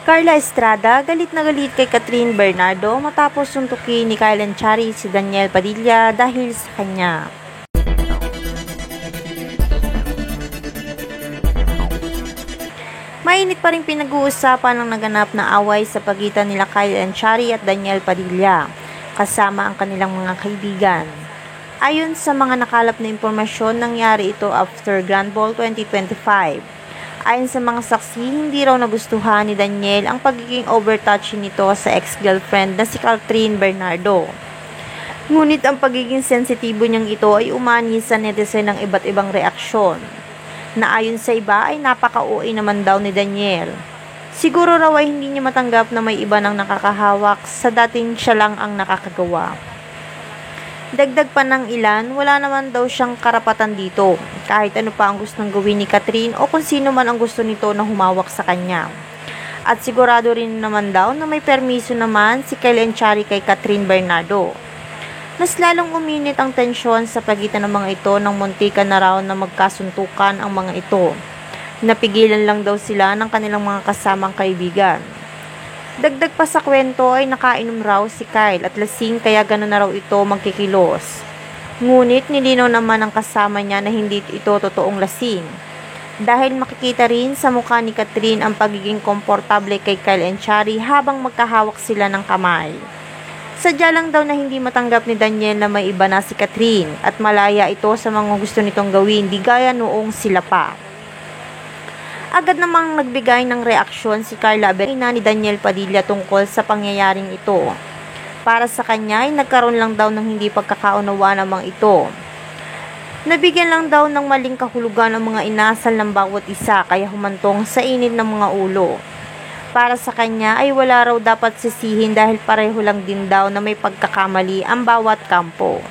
Carla Estrada galit na galit kay Catherine Bernardo matapos suntukin ni Kyle Echari si Daniel Padilla dahil sa kanya. Mainit pa rin pinag-uusapan ang naganap na away sa pagitan nila Kyle Echari at Daniel Padilla kasama ang kanilang mga kaibigan. Ayon sa mga nakalap na impormasyon, nangyari ito after Grand Ball 2025. Ayon sa mga saksi, hindi raw nagustuhan ni Daniel ang pagiging overtouching nito sa ex-girlfriend na si Catherine Bernardo. Ngunit ang pagiging sensitibo niyang ito ay umani sa netizen ng iba't ibang reaksyon, na ayon sa iba ay napaka-OA naman daw ni Daniel. Siguro raw ay hindi niya matanggap na may iba nang nakakahawak sa dating siya lang ang nakakagawa. Dagdag pa ng ilan, wala naman daw siyang karapatan dito, kahit ano pa ang gustong gawin ni Catherine o kung sino man ang gusto nito na humawak sa kanya. At sigurado rin naman daw na may permiso naman si Kyle Echari kay Catherine Bernardo. Mas lalong uminit ang tensyon sa pagitan ng mga ito nang muntikan na raw na magkasuntukan ang mga ito. Napigilan lang daw sila ng kanilang mga kasamang kaibigan. Dagdag pa sa kwento ay nakainom raw si Kyle at lasing kaya gano'n na raw ito magkikilos. Ngunit nilinaw naman ang kasama niya na hindi ito totoong lasing. Dahil makikita rin sa mukha ni Catherine ang pagiging komportable kay Kyle Echari habang magkahawak sila ng kamay. Sadya lang daw na hindi matanggap ni Daniel na may iba na si Catherine at malaya ito sa mga gusto nitong gawin di gaya noong sila pa. Agad namang nagbigay ng reaksyon si Carla Berina ni Daniel Padilla tungkol sa pangyayaring ito. Para sa kanya ay nagkaroon lang daw ng hindi pagkakaunawa namang ito. Nabigyan lang daw ng maling kahulugan ang mga inasal ng bawat isa kaya humantong sa init ng mga ulo. Para sa kanya ay wala raw dapat sisihin dahil pareho lang din daw na may pagkakamali ang bawat kampo.